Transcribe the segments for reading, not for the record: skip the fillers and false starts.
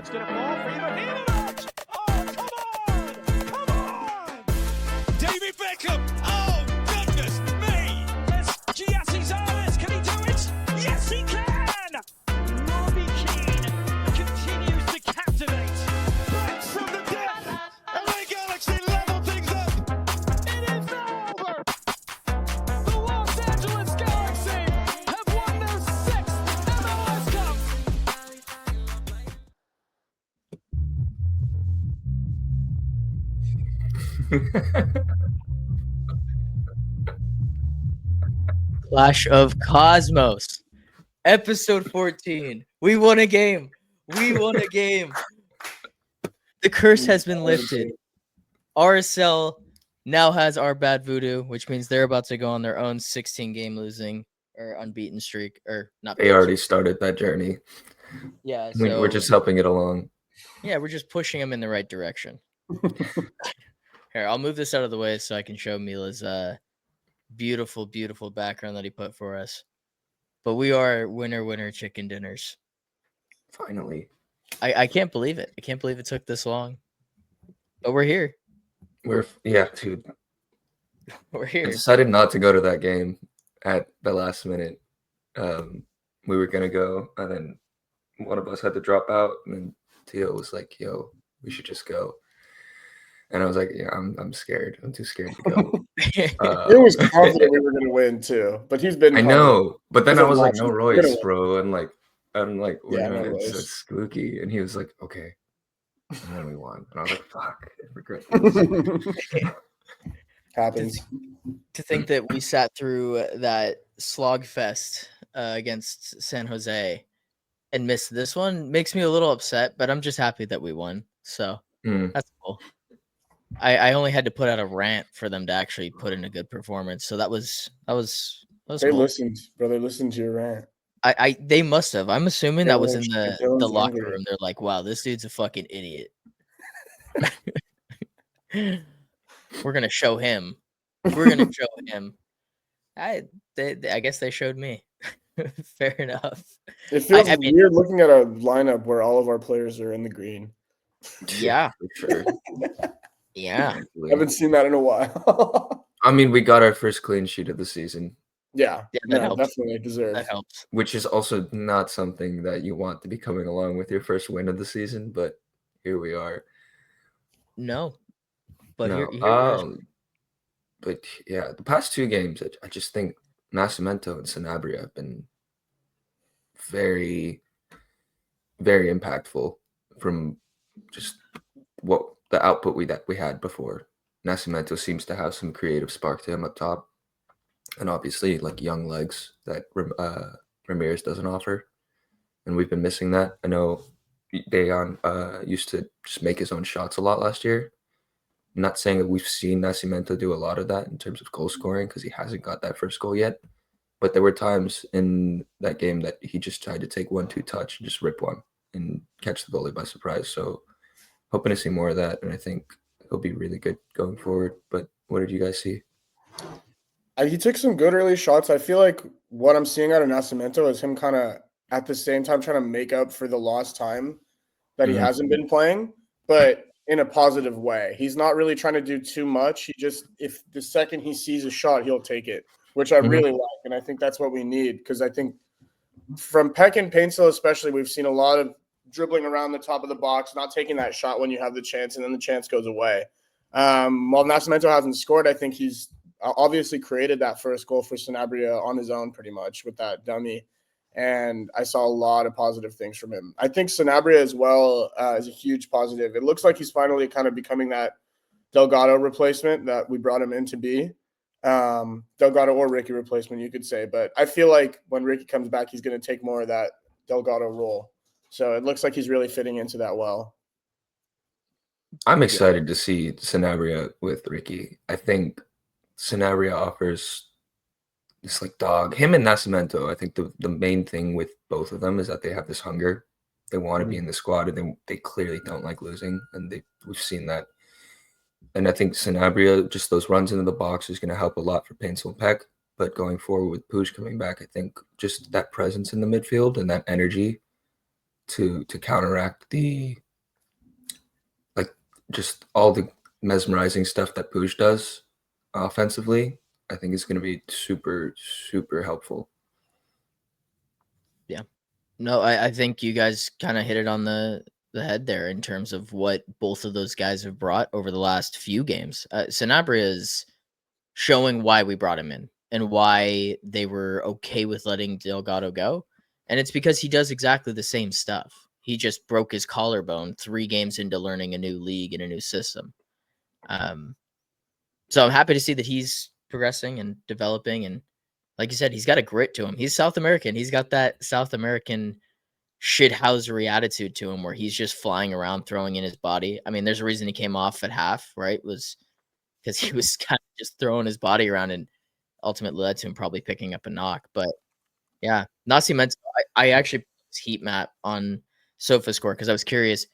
It's going to fall for Ibrahimovic. Oh, come on! Davy Beckham. Oh, goodness me. Yes, C.O.C. Can he do it? Yes, he can. Robbie Keane continues to captivate. Back from the death. LA Galaxy level things up. It is over. The Los Angeles Galaxy have won their 6th MLS Cup. Clash of Cosmos, episode 14. We won a game. We won a game. The curse has been lifted. RSL now has our bad voodoo, which means they're about to go on their own 16-game losing or unbeaten streak, or not. They already started that journey. Yeah, We're just helping it along. Yeah, we're just pushing them in the right direction. Here, I'll move this out of the way so I can show Mila's beautiful, beautiful background that he put for us. But we are winner chicken dinners. Finally. I can't believe it. I can't believe it took this long. But we're here. Dude. We're here. I decided not to go to that game at the last minute. We were gonna go, and then one of us had to drop out, and then Tio was like, "Yo, we should just go." And I was like, "Yeah, I'm scared. I'm too scared to go." It was confident we were gonna win too, but he's been. I know, but then I was like, "No Royce, Royce, bro," and I'm like, Yeah, no it's so Royce. spooky." And he was like, "Okay," and then we won, and I was like, "Fuck, I regret this." Happens. To think that we sat through that slog fest against San Jose and missed this one makes me a little upset, but I'm just happy that we won. So that's cool. I only had to put out a rant for them to actually put in a good performance. So that was They cool. listened, brother. Listened to your rant. They must have. I'm assuming that was in the Dylan's locker angry. room. They're like, wow, this dude's a fucking idiot. We're gonna show him. We're gonna show him. I guess they showed me. Fair enough. It feels weird looking at a lineup where all of our players are in the green. Yeah, for sure. Yeah, I haven't seen that in a while. I mean, we got our first clean sheet of the season. Yeah, that helps. Definitely deserves. That helps. Which is also not something that you want to be coming along with your first win of the season, but here we are. No, but no. Here but yeah, the past two games, I just think Nascimento and Sanabria have been very, very impactful from just what the output we had before. Nascimento seems to have some creative spark to him up top, and obviously like young legs that Ramirez doesn't offer, and we've been missing that. I know Dayon used to just make his own shots a lot last year. I'm not saying that we've seen Nascimento do a lot of that in terms of goal scoring because he hasn't got that first goal yet, but there were times in that game that he just tried to take 1-2 touch and just rip one and catch the goalie by surprise. So hoping to see more of that, and I think he'll be really good going forward. But what did you guys see? He took some good early shots. I feel like what I'm seeing out of Nascimento is him kind of at the same time trying to make up for the lost time that he hasn't been playing, but in a positive way. He's not really trying to do too much. He just, if the second he sees a shot, he'll take it, which I really like. And I think that's what we need, because I think from Peck and Paintsville especially, we've seen a lot of dribbling around the top of the box, not taking that shot when you have the chance, and then the chance goes away. While Nascimento hasn't scored, I think he's obviously created that first goal for Sanabria on his own pretty much with that dummy. And I saw a lot of positive things from him. I think Sanabria as well is a huge positive. It looks like he's finally kind of becoming that Delgado replacement that we brought him in to be. Delgado or Ricky replacement, you could say. But I feel like when Ricky comes back, he's going to take more of that Delgado role. So it looks like he's really fitting into that well. I'm excited to see Sanabria with Ricky. I think Sanabria offers this like dog. Him and Nascimento, I think the main thing with both of them is that they have this hunger. They want to be in the squad, and they clearly don't like losing, and we've seen that. And I think Sanabria, just those runs into the box is going to help a lot for Paintsville and Peck. But going forward with Pooch coming back, I think just that presence in the midfield and that energy to counteract the just all the mesmerizing stuff that Puig does offensively. I think is going to be super, super helpful. Yeah. No, I think you guys kind of hit it on the head there in terms of what both of those guys have brought over the last few games. Sanabria is showing why we brought him in and why they were okay with letting Delgado go. And it's because he does exactly the same stuff. He just broke his collarbone 3 games into learning a new league and a new system. So I'm happy to see that he's progressing and developing. And like you said, he's got a grit to him. He's South American. He's got that South American shithousery attitude to him where he's just flying around, throwing in his body. I mean, there's a reason he came off at half, right? Was because he was kind of just throwing his body around and ultimately led to him probably picking up a knock. But yeah, Nascimento, I actually put his heat map on SofaScore because I was curious.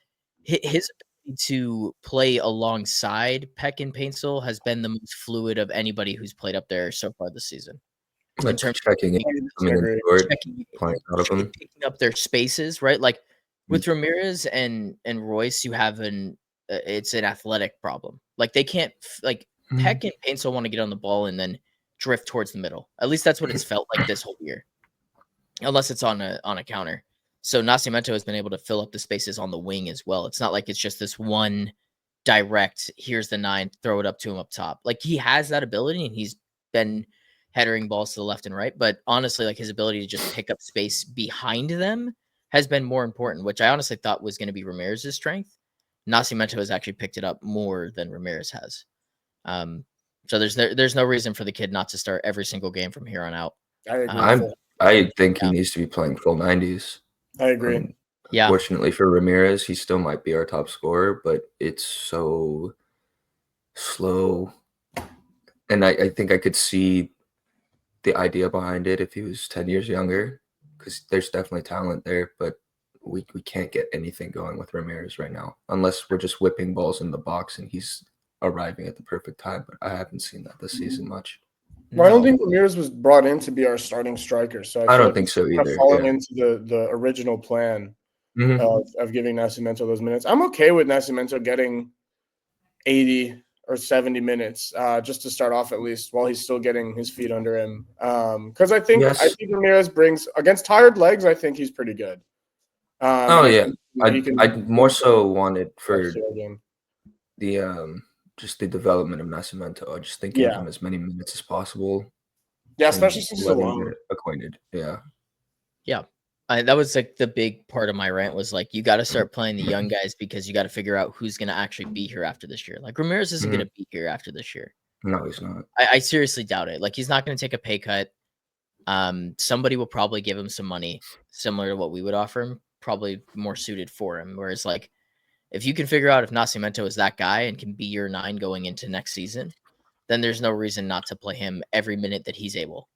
His ability to play alongside Peck and Paintsel has been the most fluid of anybody who's played up there so far this season. Like terms of checking in, coming in short, playing out of them. picking up their spaces, right? Like with Ramirez and Royce, you have it's an athletic problem. Like they can't like Peck and Paintsel want to get on the ball and then drift towards the middle. At least that's what it's felt like this whole year, unless it's on a counter. So Nascimento has been able to fill up the spaces on the wing as well. It's not like it's just this one direct. Here's the 9, throw it up to him up top. Like he has that ability, and he's been headering balls to the left and right. But honestly, like his ability to just pick up space behind them has been more important, which I honestly thought was going to be Ramirez's strength. Nascimento has actually picked it up more than Ramirez has. So there's no reason for the kid not to start every single game from here on out. I agree. I think he needs to be playing full 90s. I agree. Yeah. Fortunately for Ramirez, he still might be our top scorer, but it's so slow. And I think I could see the idea behind it if he was 10 years younger, because there's definitely talent there, but we can't get anything going with Ramirez right now unless we're just whipping balls in the box and he's arriving at the perfect time. But I haven't seen that this season much. Well, I don't think Ramirez was brought in to be our starting striker, so I don't think so either. Falling into the original plan of giving Nascimento those minutes. I'm okay with Nascimento getting 80 or 70 minutes just to start off at least while he's still getting his feet under him. Because I think Ramirez brings against tired legs. I think he's pretty good. I more so wanted for the just the development of Nascimento. I just think give him as many minutes as possible. Yeah, especially since he's alone. Acquainted. Yeah. Yeah. That was like the big part of my rant was like, you got to start playing the young guys because you got to figure out who's going to actually be here after this year. Like Ramirez isn't going to be here after this year. No, he's not. I seriously doubt it. Like he's not going to take a pay cut. Somebody will probably give him some money similar to what we would offer him, probably more suited for him. Whereas like, if you can figure out if Nascimento is that guy and can be your 9 going into next season, then there's no reason not to play him every minute that he's able.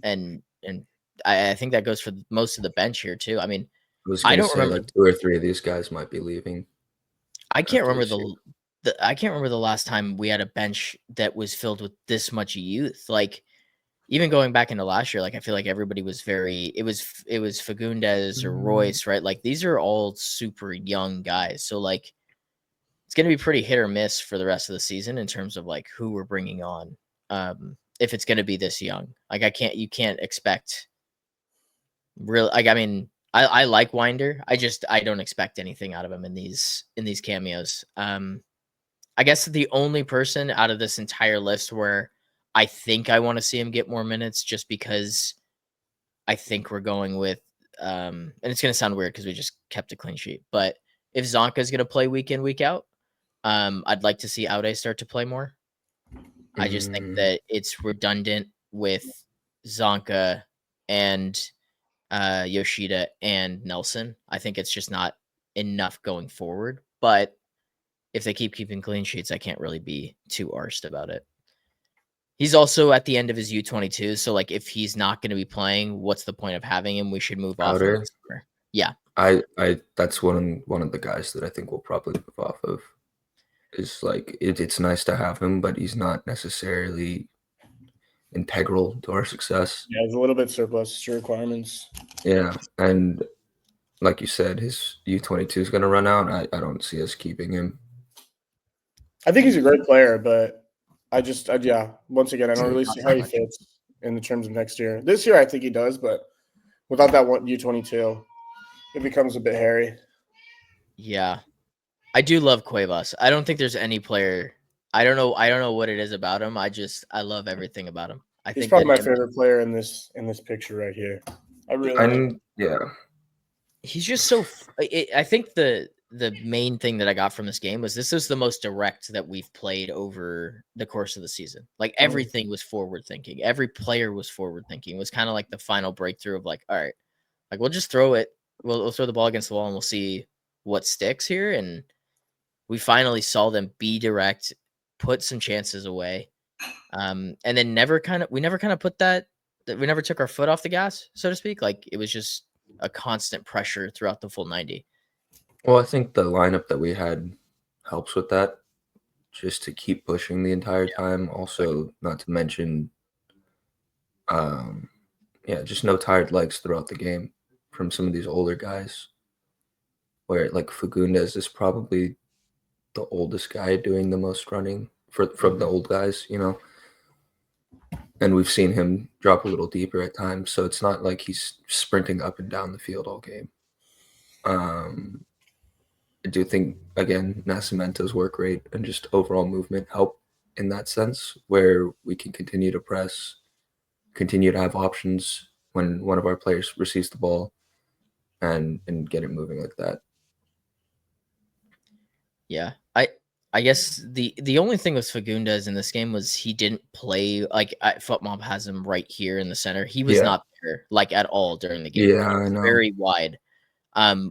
And I think that goes for most of the bench here too. I mean, I don't remember like 2 or 3 of these guys might be leaving. I can't remember I can't remember the last time we had a bench that was filled with this much youth. Like even going back into last year, like I feel like everybody was it was Fagundes or Royce, right? Like these are all super young guys. So like it's going to be pretty hit or miss for the rest of the season in terms of like who we're bringing on. If it's going to be this young, like you can't expect real. Like, I mean, I like Winder. I don't expect anything out of him in these cameos. I guess the only person out of this entire list where I think I want to see him get more minutes just because I think we're going with, and it's going to sound weird because we just kept a clean sheet, but if Zonka is going to play week in, week out, I'd like to see Aude start to play more. I just think that it's redundant with Zonka and Yoshida and Nelson. I think it's just not enough going forward, but if they keep keeping clean sheets, I can't really be too arsed about it. He's also at the end of his U22, so like if he's not going to be playing, what's the point of having him? We should move off. Yeah, I that's one of the guys that I think we'll probably move off of. Is like it's nice to have him, but he's not necessarily integral to our success. Yeah, he's a little bit surplus to requirements. Yeah, and like you said, his U22 is going to run out. I don't see us keeping him. I think he's a great player, but yeah, once again, I don't really see how he fits in the terms of next year. This year, I think he does, but without that one U22, it becomes a bit hairy. Yeah. I do love Cuevas. I don't think there's any player. I don't know what it is about him. I love everything about him. He's probably my favorite player in this picture right here. I really like him. Yeah. He's just so. I think the main thing that I got from this game was this is the most direct that we've played over the course of the season. Like everything was forward thinking. Every player was forward thinking. It was kind of like the final breakthrough of like, all right, like we'll just throw it. We'll throw the ball against the wall and we'll see what sticks here. And we finally saw them be direct, put some chances away, and then we never kind of put that. We never took our foot off the gas, so to speak. Like it was just a constant pressure throughout the full 90. Well, I think the lineup that we had helps with that, just to keep pushing the entire time. Also, not to mention, just no tired legs throughout the game from some of these older guys. Where like Fagundes is probably the oldest guy doing the most running from the old guys, and we've seen him drop a little deeper at times. So it's not like he's sprinting up and down the field all game. I do think, again, Nascimento's work rate and just overall movement help in that sense, where we can continue to press, continue to have options when one of our players receives the ball and get it moving like that. Yeah. I guess the only thing with Fagundes in this game was he didn't play like FootMob has him right here in the center. He was not there like at all during the game. Yeah, I know. Very wide.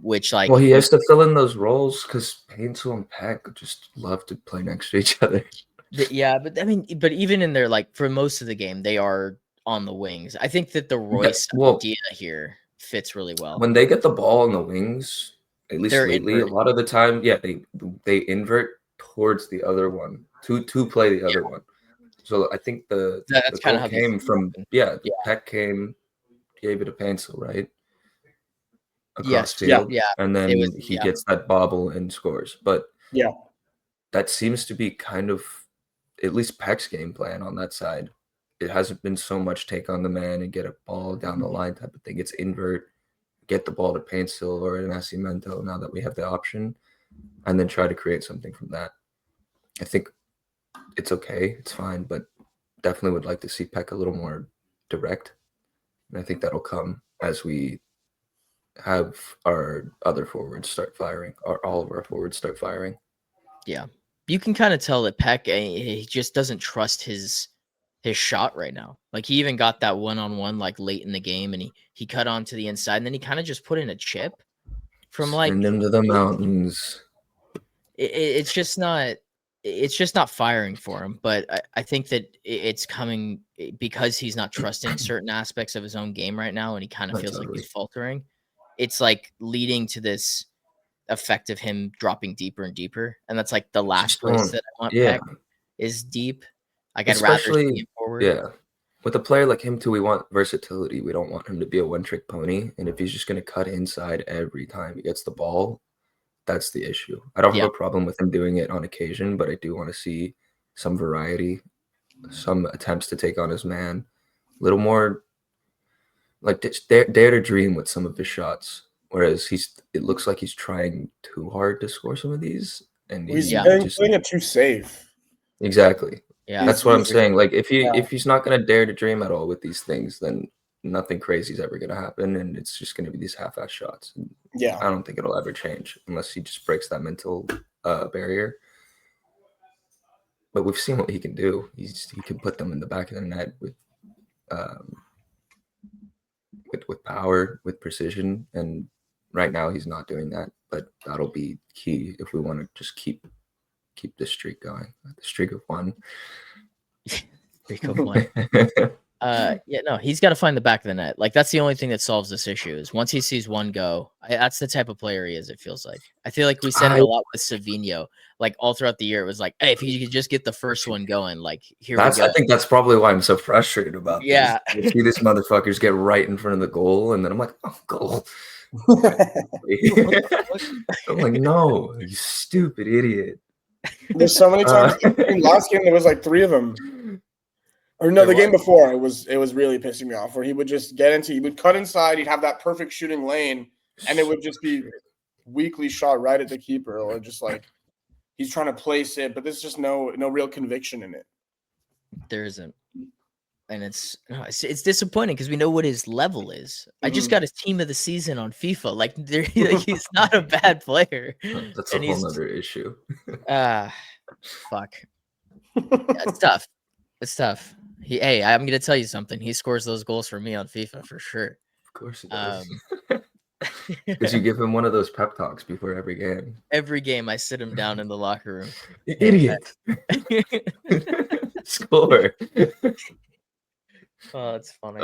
Which like he has to fill in those roles because Paintsel and Peck just love to play next to each other. Yeah, but I mean, but even in there, like for most of the game, they are on the wings. I think that the Royce idea here fits really well. When they get the ball on the wings, at least lately, a lot of the time, they invert towards the other one to play the other one. So I think that's kind of how came from Peck came, gave it a Paintsel, right? Across field, and then he gets that bobble and scores. But that seems to be kind of at least Peck's game plan on that side. It hasn't been so much take on the man and get a ball down the line type of thing. It's invert, get the ball to Paintsel or an Nascimento now that we have the option, and then try to create something from that. I think it's okay, it's fine, but definitely would like to see Peck a little more direct. And I think that'll come as we have our other forwards start firing, or all of our forwards start firing. Yeah. You can kind of tell that Peck, he just doesn't trust his shot right now. Like he even got that one-on-one like late in the game, and he cut onto the inside, and then he kind of just put in a chip from like send him to the mountains. It's just not firing for him. But I think that it's coming because he's not trusting certain aspects of his own game right now, and he kind of feels like he's faltering. It's like leading to this effect of him dropping deeper and deeper, and that's like the last place that I want Peck is deep. Like I'd rather see him forward. Yeah, with a player like him too, we want versatility. We don't want him to be a one-trick pony. And if he's just going to cut inside every time he gets the ball, that's the issue. I don't have a problem with him doing it on occasion, but I do want to see some variety, some attempts to take on his man, a little more like dare to dream with some of his shots. Whereas it looks like he's trying too hard to score some of these, and he's playing it too safe. Exactly. Yeah, that's what I'm saying. Like if he's not gonna dare to dream at all with these things, then nothing crazy is ever gonna happen, and it's just gonna be these half-ass shots. And I don't think it'll ever change unless he just breaks that mental barrier. But we've seen what he can do. He can put them in the back of the net with power, with precision, and right now he's not doing that. But that'll be key if we want to just keep the streak going. The streak of one. Streak of one. He's got to find the back of the net. Like that's the only thing that solves this issue is once he sees one go. That's the type of player he is. It feels like. I feel like we said it a lot with Savinho. Like all throughout the year, it was like, hey, if he could just get the first one going, like here we go. I think that's probably why I'm so frustrated about this. I see these motherfuckers get right in front of the goal, and then I'm like, oh, goal. I'm like, no, you stupid idiot. There's so many times. Last game there was like 3 of them. Or no, the game before it was really pissing me off. Where he would just he would cut inside. He'd have that perfect shooting lane, and it would just be weakly shot right at the keeper, or just like he's trying to place it, but there's just no real conviction in it. There isn't. And it's disappointing because we know what his level is. I just got his team of the season on FIFA. Like, he's not a bad player. That's a whole other issue. Fuck. It's tough. It's tough. Hey, I'm gonna tell you something. He scores those goals for me on FIFA for sure. Of course he does. Because you give him one of those pep talks before every game. Every game, I sit him down in the locker room. Idiot. Score. Oh, that's funny.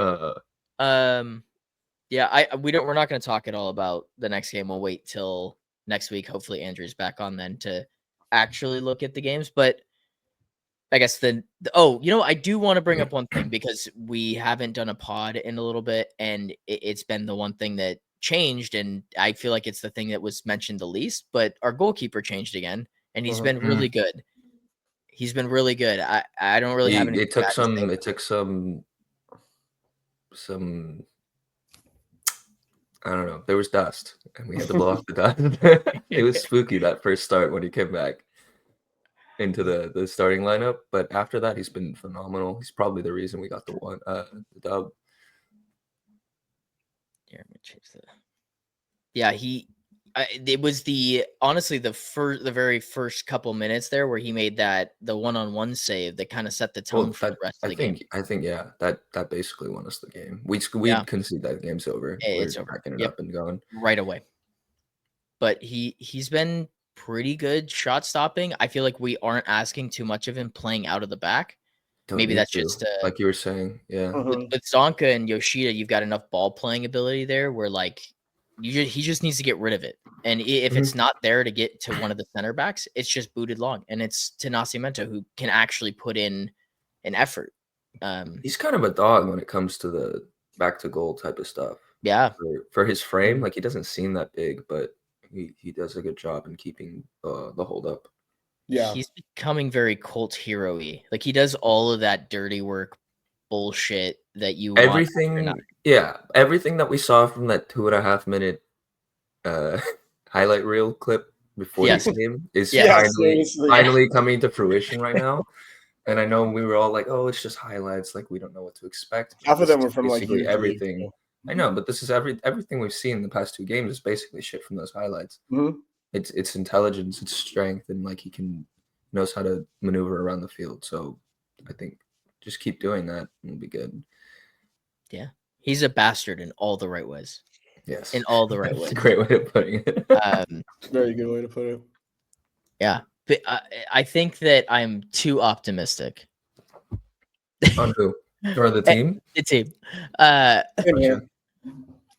Yeah, we're not going to talk at all about the next game. We'll wait till next week. Hopefully Andrew's back on then to actually look at the games. But I guess I do want to bring up one thing because we haven't done a pod in a little bit, and it's been the one thing that changed, and I feel like it's the thing that was mentioned the least. But our goalkeeper changed again, and he's been really good. He's been really good. I don't really have any. It took some. I don't know. There was dust, and we had to blow off the dust. It was spooky that first start when he came back into the starting lineup, but after that, he's been phenomenal. He's probably the reason we got the dub. Here, let me change that. Yeah, it was honestly the very first couple minutes there where he made the one-on-one save that kind of set the tone for the rest of the game. I think that basically won us the game. We concede that game's over. It's over. Backing it up and going right away. But he's been pretty good shot stopping. I feel like we aren't asking too much of him playing out of the back. Maybe that's just like you were saying, yeah. With Zonka and Yoshida, you've got enough ball playing ability there where like he just needs to get rid of it. And if it's not there to get to one of the center backs, it's just booted long. And it's to Nascimento who can actually put in an effort. He's kind of a dog when it comes to the back to goal type of stuff. Yeah. For his frame, like he doesn't seem that big, but he does a good job in keeping the hold up. Yeah. He's becoming very cult hero-y. Like he does all of that dirty work bullshit that you everything that we saw from that 2.5 minute highlight reel clip before this game is finally coming to fruition right now. And I know we were all like, oh, it's just highlights, like we don't know what to expect. Half of them were from like everything. I know, but this is everything we've seen in the past 2 games is basically shit from those highlights. It's intelligence, it's strength, and like he knows how to maneuver around the field. So I think just keep doing that and it'll be good. Yeah. He's a bastard in all the right ways. Yes. In all the right ways. Great way of putting it. Very good way to put it. Yeah. But I think that I'm too optimistic. On who? Or the team? The team.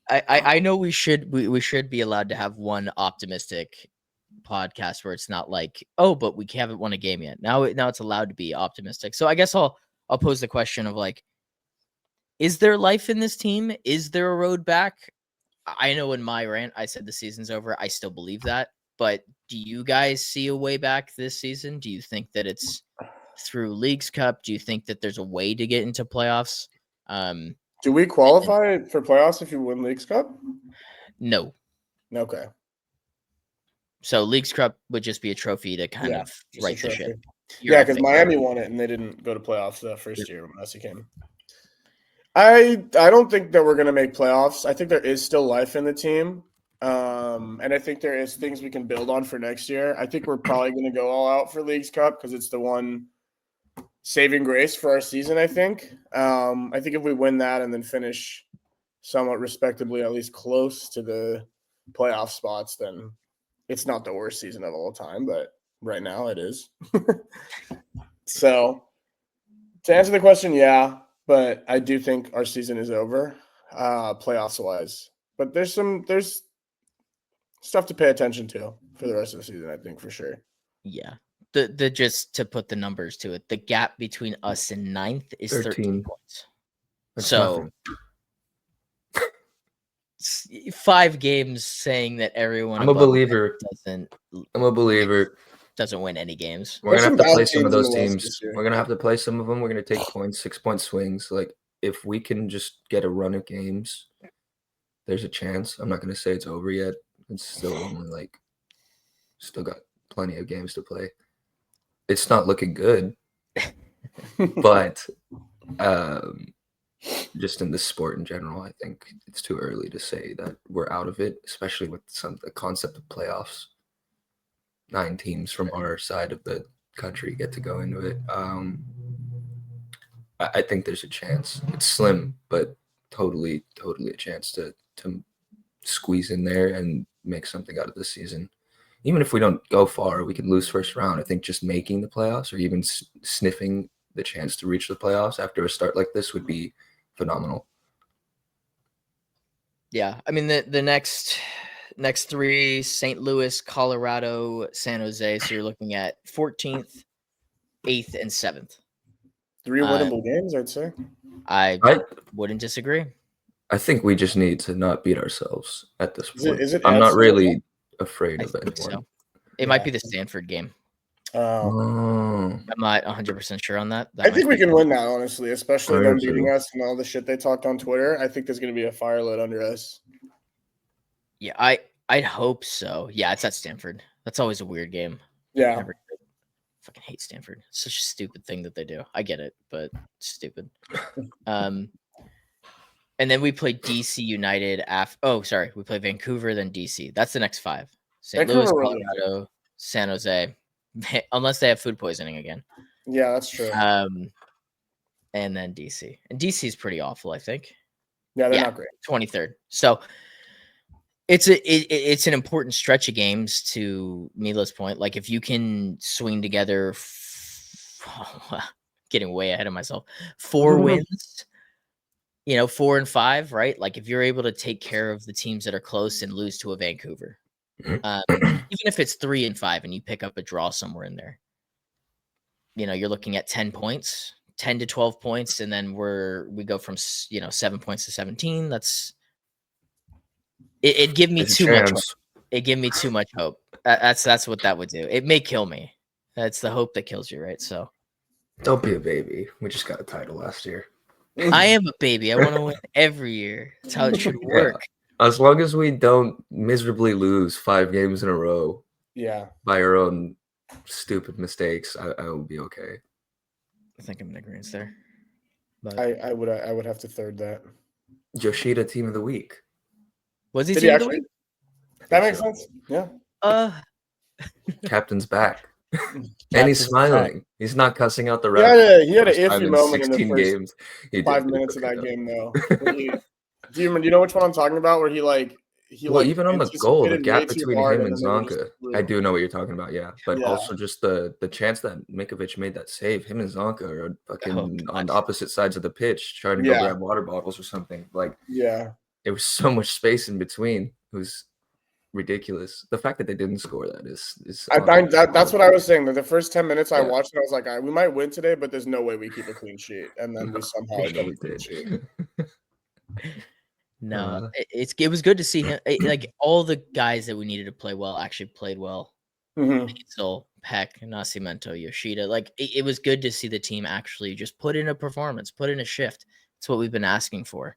I know we should be allowed to have one optimistic podcast where it's not like, oh, but we haven't won a game yet. Now it's allowed to be optimistic. So I guess I'll pose the question of like, is there life in this team? Is there a road back? I know in my rant I said the season's over. I still believe that. But do you guys see a way back this season? Do you think that it's through Leagues Cup? Do you think that there's a way to get into playoffs? Do we qualify for playoffs if you win Leagues Cup? No. Okay. So Leagues Cup would just be a trophy to kind of right the ship. Yeah, because Miami won it and they didn't go to playoffs the first year when Messi came. I don't think that we're going to make playoffs. I think there is still life in the team. And I think there is things we can build on for next year. I think we're probably going to go all out for Leagues Cup because it's the one saving grace for our season, I think. I think if we win that and then finish somewhat respectably, at least close to the playoff spots, then it's not the worst season of all time, but right now it is. So to answer the question, yeah, but I do think our season is over, playoffs wise. But there's stuff to pay attention to for the rest of the season, I think, for sure. Yeah. The just to put the numbers to it, the gap between us and 9th is 13 points. That's so 5 games saying that everyone I'm a above believer. doesn't I'm a believer. doesn't win any games. We're There's gonna have to some play bad some of teams in those the West teams. this year. We're gonna have to play some of them. We're gonna take points, 6-point swings. Like if we can just get a run of games, there's a chance. I'm not gonna say it's over yet. It's still only like still got plenty of games to play. It's not looking good, but just in the sport in general, I think it's too early to say that we're out of it, especially with the concept of playoffs. 9 teams from our side of the country get to go into it. I think there's a chance. It's slim, but totally a chance to squeeze in there and make something out of this season. Even if we don't go far, we can lose first round. I think just making the playoffs or even sniffing the chance to reach the playoffs after a start like this would be phenomenal. Yeah, I mean the next 3: St. Louis, Colorado, San Jose. So you're looking at 14th, 8th, and 7th. 3 winnable games, I'd say. I wouldn't disagree. I think we just need to not beat ourselves at this point. Is it I'm at not San really afraid I of think anyone. so. It might be the Stanford game. Oh. Oh, I'm not 100% sure on that. I think we can win that, honestly, especially them True. beating us and all the shit they talked on Twitter. I think there's going to be a fire lit under us. Yeah, I'd hope so. Yeah, it's at Stanford. That's always a weird game. Yeah. Never did. Fucking hate Stanford. It's such a stupid thing that they do. I get it, but it's stupid. And then we play DC United after. Oh, sorry, we play Vancouver, then DC. That's the next 5. St. Louis, Vancouver really Colorado, San Jose, unless they have food poisoning again. Yeah, that's true. And then DC. And DC is pretty awful, I think. Yeah, they're not great. 23rd. So it's an important stretch of games to Mila's point. Like if you can swing together, getting way ahead of myself, 4 wins, 4 and 5, right? Like if you're able to take care of the teams that are close and lose to a Vancouver, even if it's 3 and 5 and you pick up a draw somewhere in there, you're looking at 10 points, 10 to 12 points. And then we go from, 7 points to 17. It'd give me too much hope. It give me too much hope. That's what that would do. It may kill me. That's the hope that kills you, right? So don't be a baby. We just got a title last year. I am a baby. I want to win every year. That's how it should work. As long as we don't miserably lose 5 games in a row, by our own stupid mistakes, I will be okay. I think I'm in agreement there. But I would have to third that. Yoshida team of the week. Was he Did team he of the actually? week? That makes sense. Yeah. Captain's back. And he's smiling. He's not cussing out the ref. Yeah, he had an iffy moment in the first games. 5 minutes of that game, though. Do you know which one I'm talking about? Where he even on the goal, the gap between him and Zonka. Zonka. I do know what you're talking about, yeah. But also just the chance that Mikovic made that save. Him and Zonka are fucking on the opposite sides of the pitch, trying to go grab water bottles or something. There was so much space in between. It was ridiculous. The fact that they didn't score that is that's what I was saying. That the first 10 minutes I watched it, I was like, we might win today, but there's no way we keep a clean sheet. And then we somehow kept a clean sheet. No, it was good to see him. Like all the guys that we needed to play well actually played well. Still, Peck, Nascimento, Yoshida. Like it was good to see the team actually just put in a performance, put in a shift. That's what we've been asking for.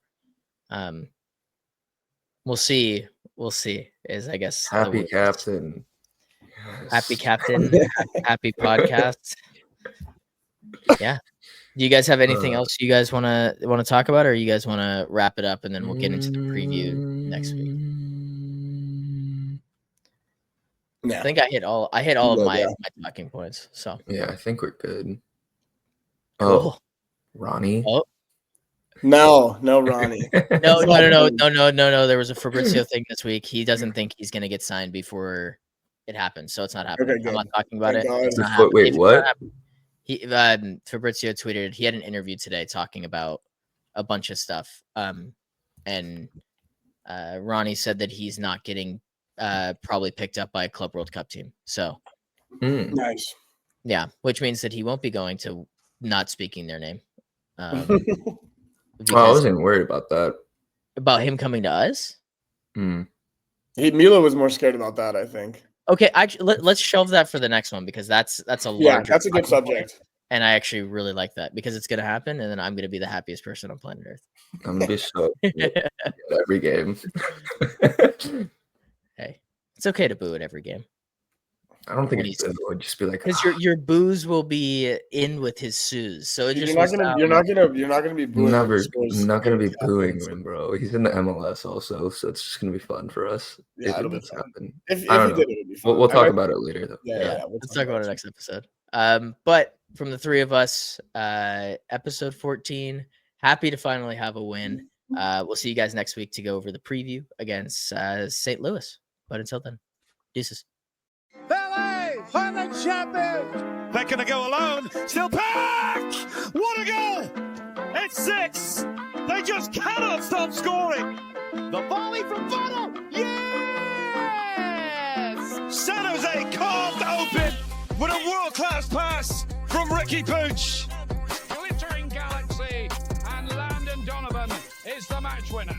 We'll see. We'll see. Is I guess happy captain. Yes. Happy captain. Happy podcast. Yeah. Do you guys have anything else you guys want to talk about, or you guys want to wrap it up and then we'll get into the preview next week? I think I hit all of my talking points. So yeah, I think we're good. Cool. Oh, Ronnie. Oh. No, Ronnie. No. There was a Fabrizio thing this week. He doesn't think he's gonna get signed before it happens, so it's not happening. Okay, I'm not talking about it. It's not Wait, what? He Fabrizio tweeted he had an interview today talking about a bunch of stuff. And Ronnie said that he's not getting probably picked up by a Club World Cup team. So nice. Yeah, which means that he won't be going to not speaking their name. I wasn't worried about that. About him coming to us? Mm. Mila was more scared about that, I think. Okay, let's shelve that for the next one because that's a Yeah, larger that's a good talking point, subject. and I actually really like that because it's gonna happen, and then I'm gonna be the happiest person on planet Earth. I'm gonna be so at every game. Hey, it's okay to boo at every game. I don't think When it's good. It would just be like, because your boos will be in with his sues, so it Dude, just you're not gonna be booing. never, scores not gonna be against booing Athens. him, bro. He's in the MLS also, so it's just gonna be fun for us. Yeah, if it it'll be does fun. happen. If I don't he know. did, it would be fun. We'll talk about it later, though. Yeah. let's talk about it next episode. But from the three of us, episode 14, happy to finally have a win. We'll see you guys next week to go over the preview against St. Louis. But until then, deuces. LA are the champions. They're going to go alone. Still back. What a goal. It's 6. They just cannot stop scoring. The volley from Bono. Yes. San Jose carved open with a world-class pass from Ricky Pooch. Glittering Galaxy and Landon Donovan is the match winner.